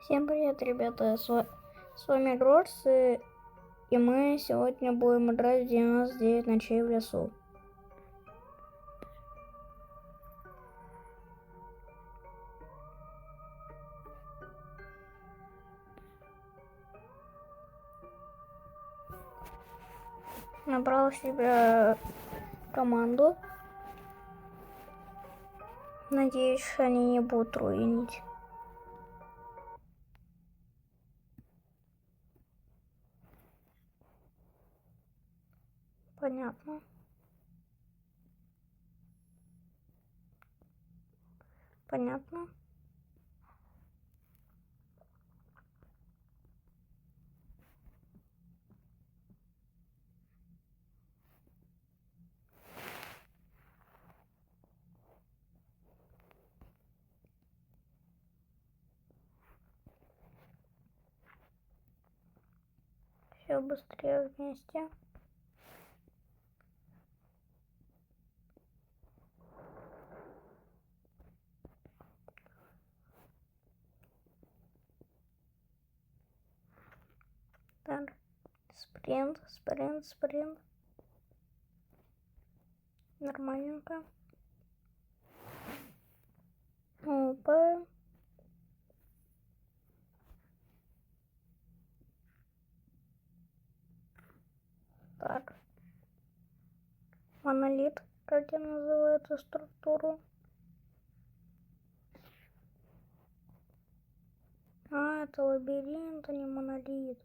Всем привет, ребята! С вами Грорс, и мы сегодня будем играть 99 ночей в лесу. Набрал себе команду. Надеюсь, они не будут руинить. Понятно. Понятно. Все быстрее вместе. Так. Спринт. Нормальненько. Опа. Так. Монолит, как я называю эту структуру. Это лабиринт, а не монолит.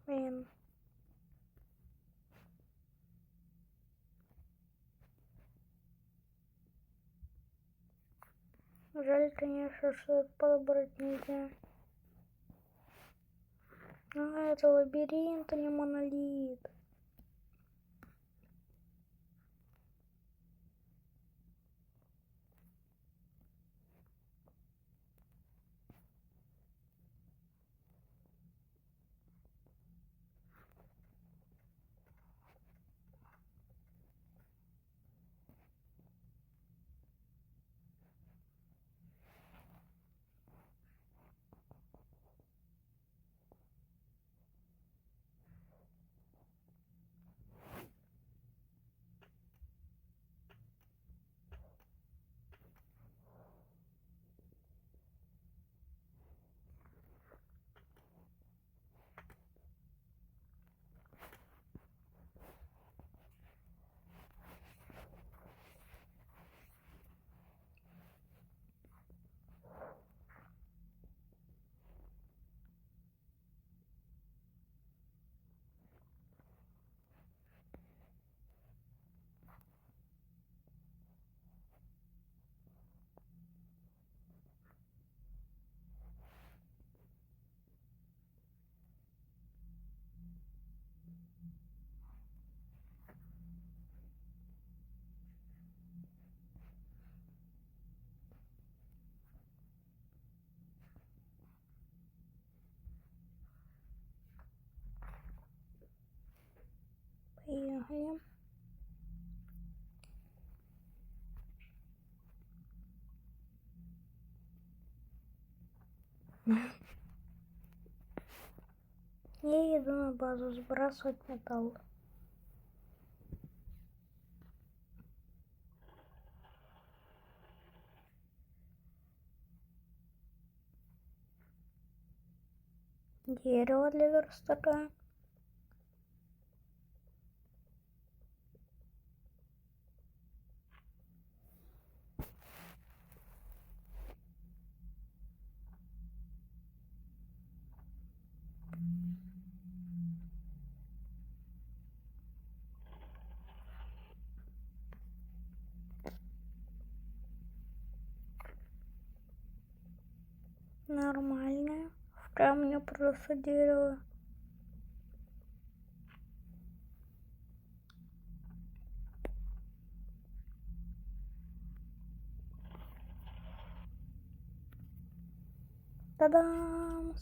Блин. Жаль, конечно, что подобрать нельзя. Это лабиринт, а не монолит. Поехали. Я иду на базу сбрасывать металл. Дерево для верстака. Нормально. В камне просто дерево. Та-дам!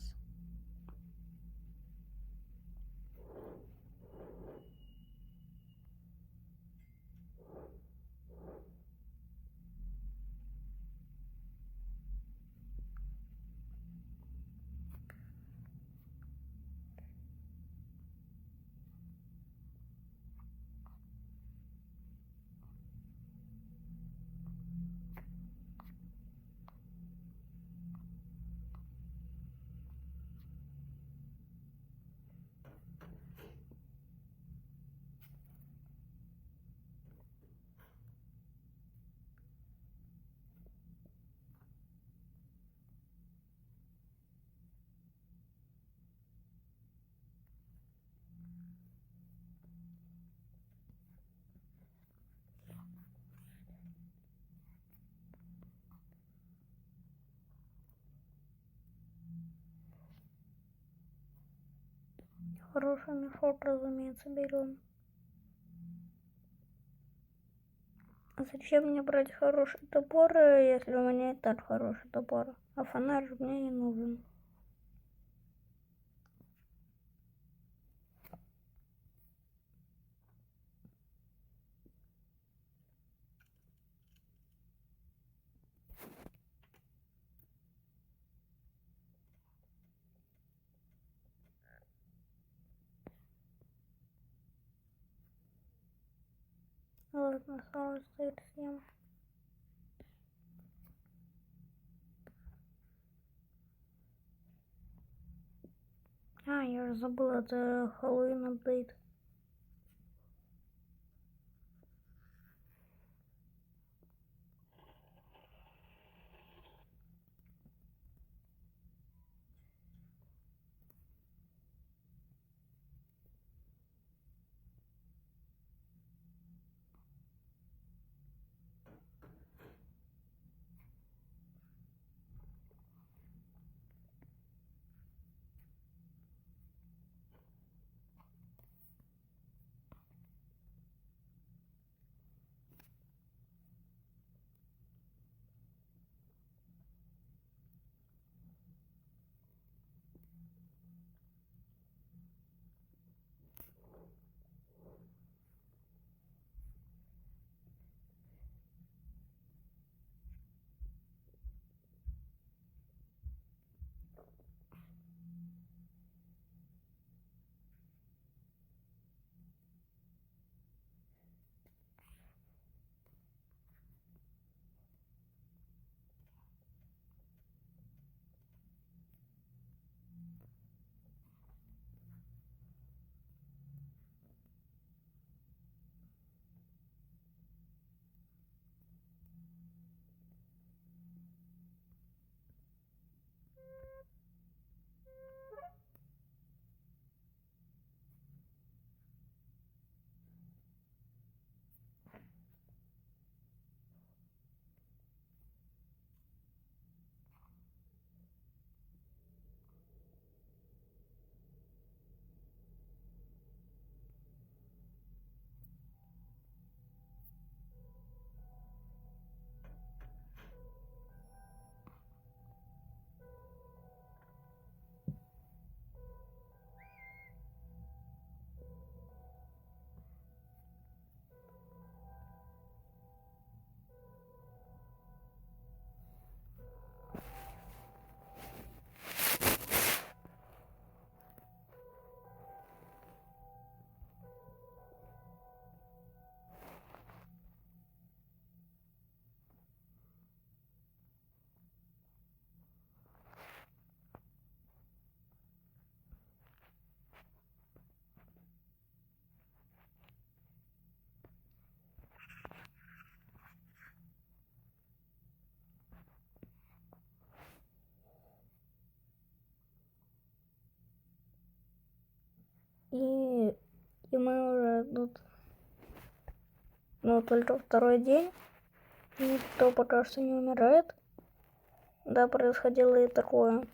Хороший мешок, разумеется, берем. А зачем мне брать хороший топор, если у меня и так хороший топор? А фонарь мне не нужен. Ладно, сало стоит съем. А, я же забыл, это Хэллоуин апдейт. И, и мы уже тут, ну, только второй день. Никто пока что не умирает. Да, происходило и такое.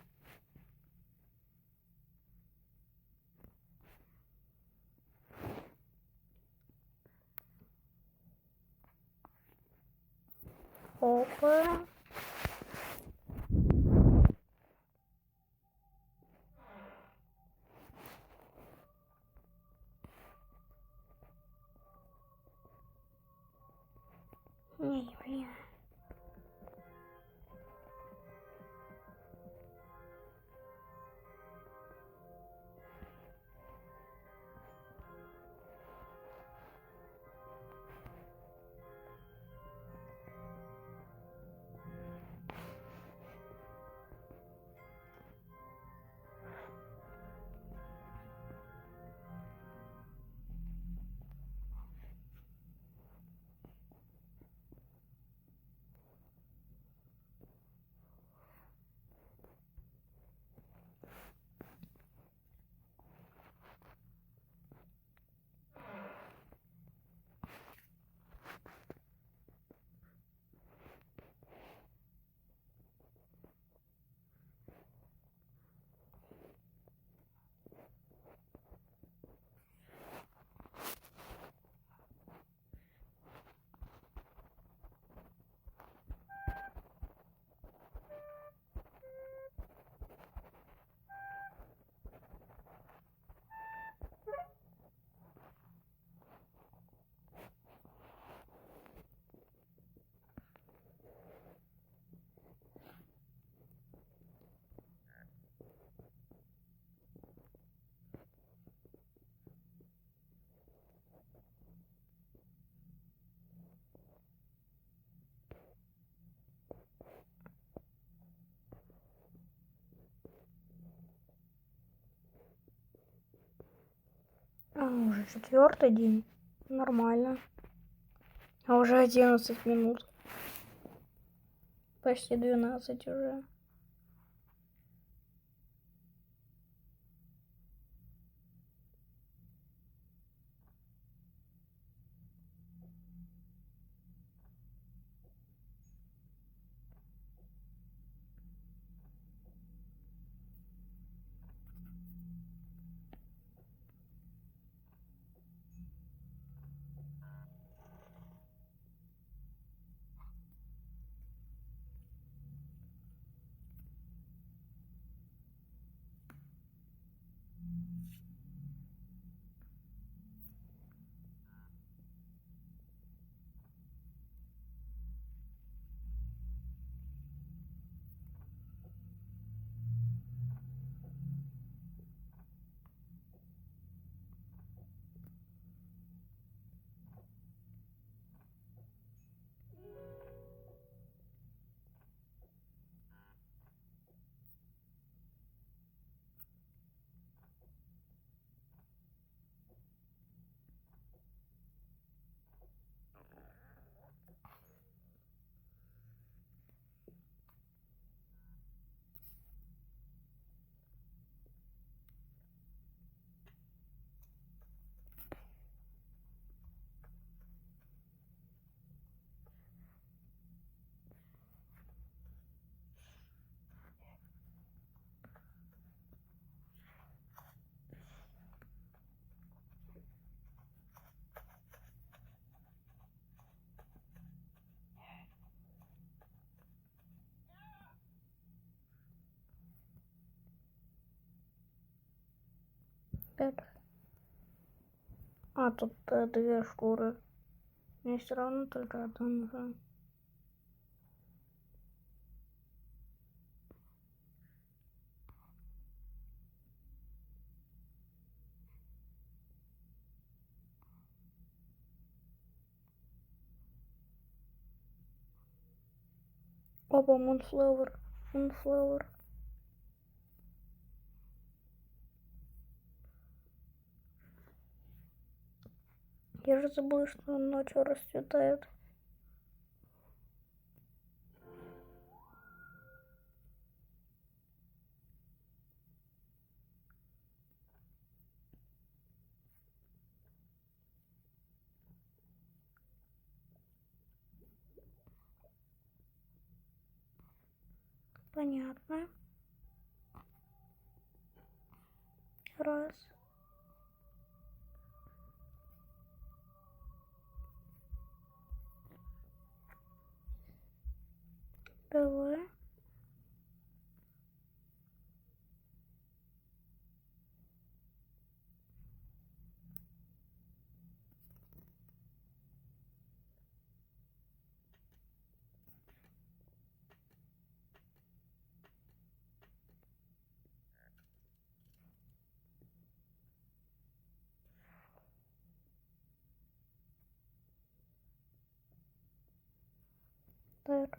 Опа. Эй, блин. Уже 4-й день. Нормально. А уже 11 минут. Почти 12 уже. Так. А, тут 2 шкуры. Мне все равно только одна нужна. Опа, Moonflower. Moonflower. Я же забыла, что он ночью расцветает. Понятно. Раз. Два. Так.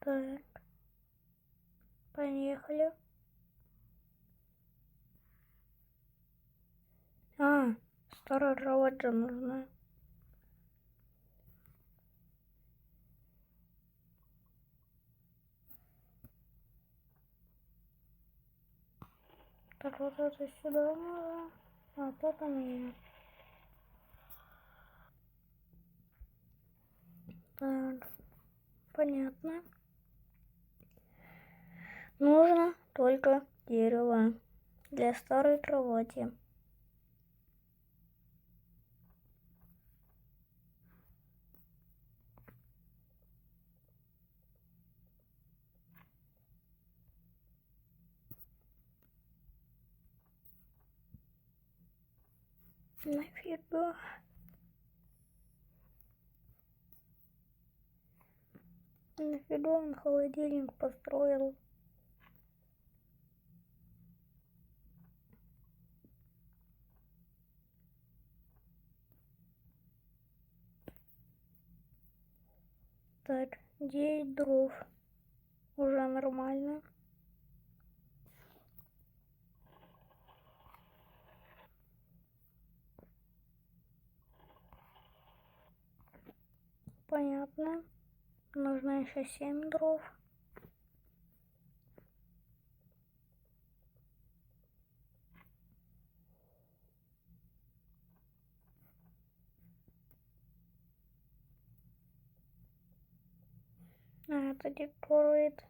Так. Поехали. А, старая кровать же нужна. Так, вот это сюда надо. А то поменять. Так. Понятно. Нужно только дерево для старой кровати. Нафига? Нафига он холодильник построил? Так, 9 дров. Уже нормально. Понятно. Нужно еще 7 дров. Это диктует.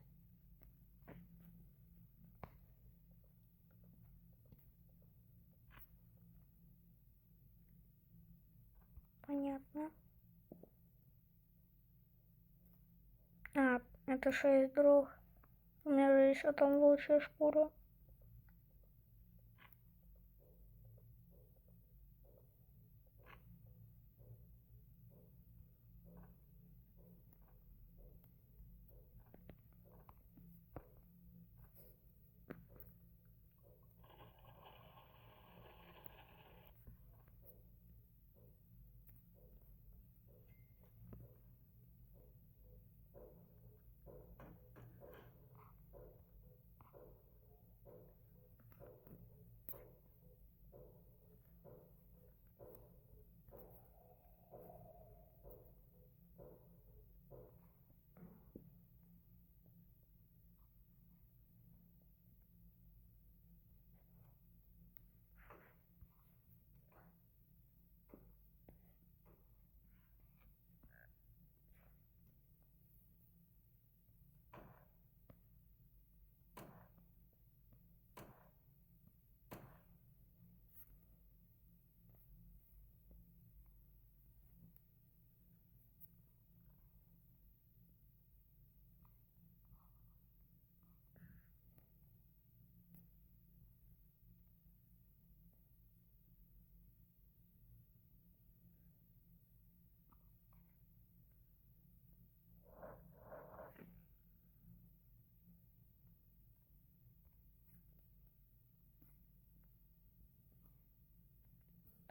Понятно. Это 6 дров. У меня же еще там лучшая шкура.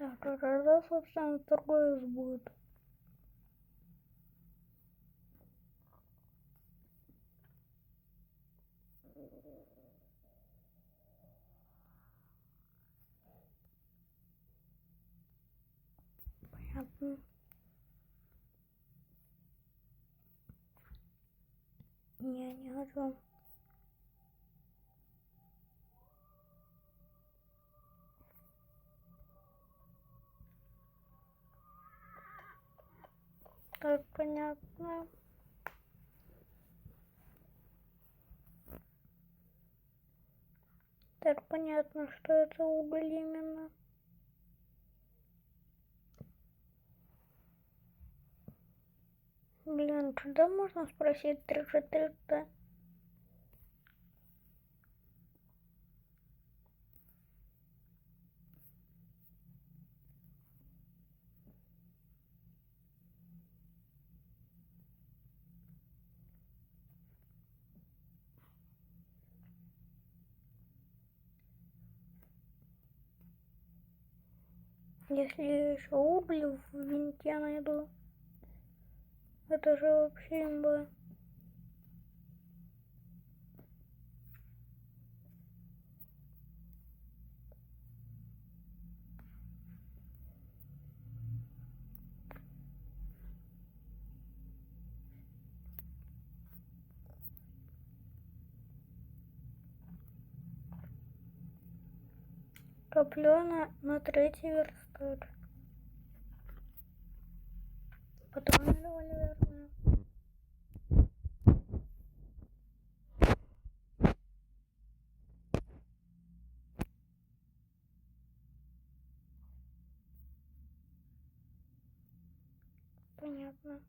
Так, а когда, собственно, торговец будет? Понятно. Не хочу. Так, понятно. Так, понятно, что это уголь именно. Блин, когда можно спросить 3G3D? Если я еще уголь в винте найду, это же вообще имба. Топлено на 3-й верстак. Патроны револьверные. Понятно.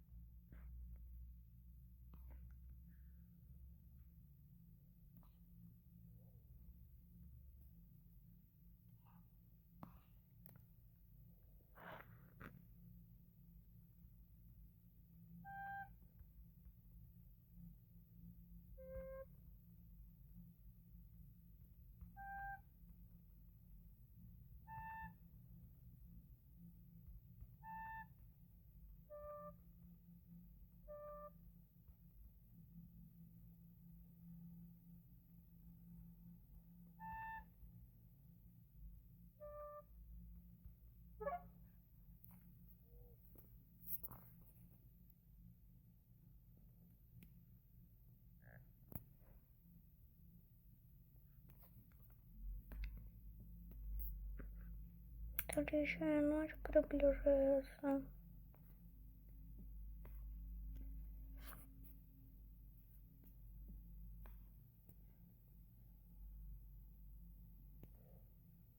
Следующая ночь приближается.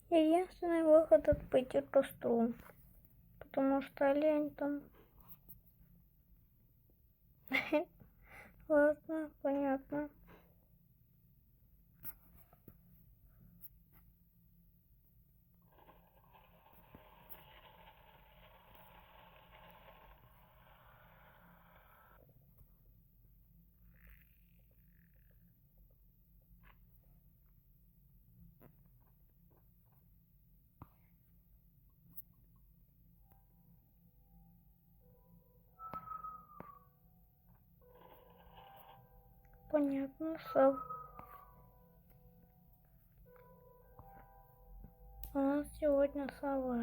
Единственный выход — это пойти к костру, потому что олень там. Ладно, понятно. Понятно, у нас сегодня сова.